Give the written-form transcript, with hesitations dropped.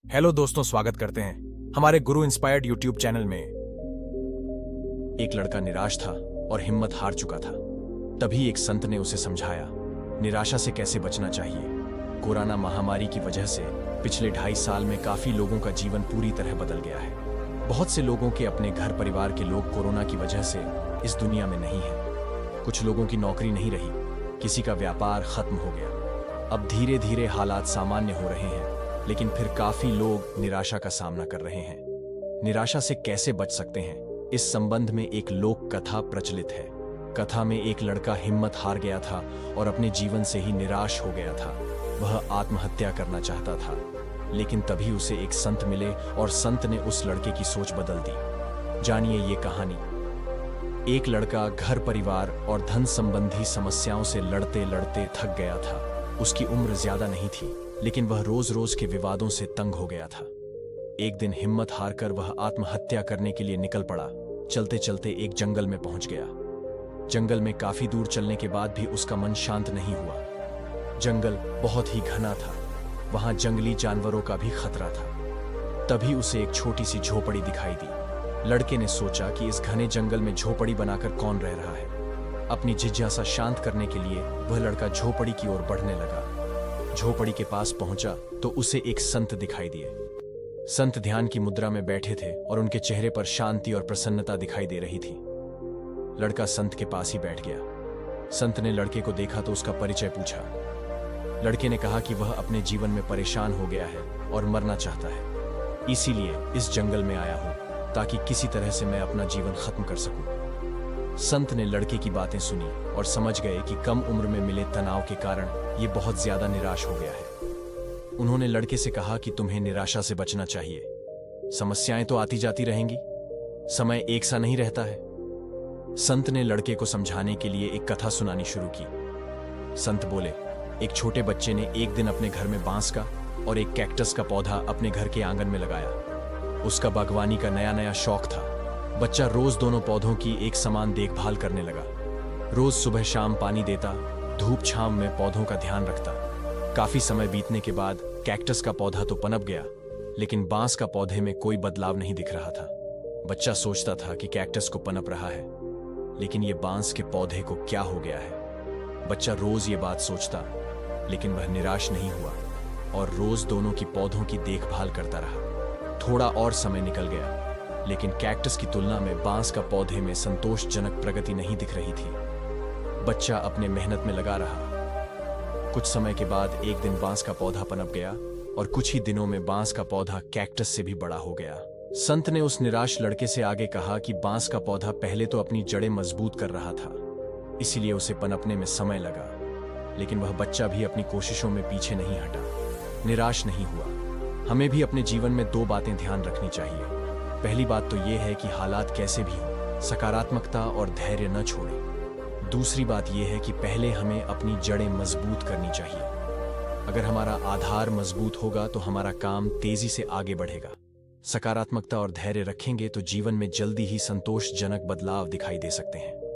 Hello दोस्तों, स्वागत करते हैं हमारे गुरु इंस्पायर्ड यूट्यूब चैनल में। एक लड़का निराश था और हिम्मत हार चुका था। तभी एक संत ने उसे समझाया, निराशा से कैसे बचना चाहिए। कोरोना महामारी की वजह से पिछले 2.5 साल में काफी लोगों का जीवन पूरी तरह बदल गया है। बहुत से लोगों के अपने घर परिवार के लोग कोरोना की वजह से इस दुनिया में नहीं है। कुछ लोगों की नौकरी नहीं रही, किसी का व्यापार खत्म हो गया। अब धीरे धीरे हालात सामान्य हो रहे हैं, लेकिन फिर काफी लोग निराशा का सामना कर रहे हैं। निराशा से कैसे बच सकते हैं, इस संबंध में एक लोक कथा प्रचलित है। कथा में एक लड़का हिम्मत हार गया था और अपने जीवन से ही निराश हो गया था। वह आत्महत्या करना चाहता था, लेकिन तभी उसे एक संत मिले और संत ने उस लड़के की सोच बदल दी। जानिए ये कहानी। एक लड़का घर परिवार और धन संबंधी समस्याओं से लड़ते लड़ते थक गया था। उसकी उम्र ज्यादा नहीं थी, लेकिन वह रोज रोज के विवादों से तंग हो गया था। एक दिन हिम्मत हारकर वह आत्महत्या करने के लिए निकल पड़ा। चलते चलते एक जंगल में पहुंच गया। जंगल में काफी दूर चलने के बाद भी उसका मन शांत नहीं हुआ। जंगल बहुत ही घना था, वहां जंगली जानवरों का भी खतरा था। तभी उसे एक छोटी सी झोपड़ी दिखाई दी। लड़के ने सोचा कि इस घने जंगल में झोपड़ी बनाकर कौन रह रहा है। अपनी जिज्ञासा शांत करने के लिए वह लड़का झोपड़ी की ओर बढ़ने लगा। झोपड़ी के पास पहुंचा तो उसे एक संत दिखाई दिए। संत ध्यान की मुद्रा में बैठे थे और उनके चेहरे पर शांति और प्रसन्नता दिखाई दे रही थी। लड़का संत के पास ही बैठ गया। संत ने लड़के को देखा तो उसका परिचय पूछा। लड़के ने कहा कि वह अपने जीवन में परेशान हो गया है और मरना चाहता है, इसीलिए इस जंगल में आया हूं ताकि किसी तरह से मैं अपना जीवन खत्म कर सकूं। संत ने लड़के की बातें सुनी और समझ गए कि कम उम्र में मिले तनाव के कारण ये बहुत ज्यादा निराश हो गया है। उन्होंने लड़के से कहा कि तुम्हें निराशा से बचना चाहिए। समस्याएं तो आती जाती रहेंगी, समय एक सा नहीं रहता है। संत ने लड़के को समझाने के लिए एक कथा सुनानी शुरू की। संत बोले, एक छोटे बच्चे ने एक दिन अपने घर में बांस का और एक कैक्टस का पौधा अपने घर के आंगन में लगाया। उसका बागवानी का नया नया शौक था। बच्चा रोज दोनों पौधों की एक समान देखभाल करने लगा। रोज सुबह शाम पानी देता, धूप छांव में पौधों का ध्यान रखता। काफी समय बीतने के बाद कैक्टस का पौधा तो पनप गया, लेकिन बांस का पौधे में कोई बदलाव नहीं दिख रहा था। बच्चा सोचता था कि कैक्टस को पनप रहा है, लेकिन ये बांस के पौधे को क्या हो गया है। बच्चा रोज ये बात सोचता, लेकिन वह निराश नहीं हुआ और रोज दोनों की पौधों की देखभाल करता रहा। थोड़ा और समय निकल गया, लेकिन कैक्टस की तुलना में बांस का पौधे में संतोषजनक प्रगति नहीं दिख रही थी। बच्चा अपने मेहनत में लगा रहा। कुछ समय के बाद एक दिन बांस का पौधा पनप गया और कुछ ही दिनों में बांस का पौधा कैक्टस से भी बड़ा हो गया। संत ने उस निराश लड़के से आगे कहा कि बांस का पौधा पहले तो अपनी जड़ें मजबूत कर रहा था, इसीलिए उसे पनपने में समय लगा, लेकिन वह बच्चा भी अपनी कोशिशों में पीछे नहीं हटा, निराश नहीं हुआ। हमें भी अपने जीवन में 2 बातें ध्यान रखनी चाहिए। पहली बात तो यह है कि हालात कैसे भी हों, सकारात्मकता और धैर्य न छोड़ें। दूसरी बात यह है कि पहले हमें अपनी जड़ें मजबूत करनी चाहिए। अगर हमारा आधार मजबूत होगा तो हमारा काम तेजी से आगे बढ़ेगा। सकारात्मकता और धैर्य रखेंगे तो जीवन में जल्दी ही संतोषजनक बदलाव दिखाई दे सकते हैं।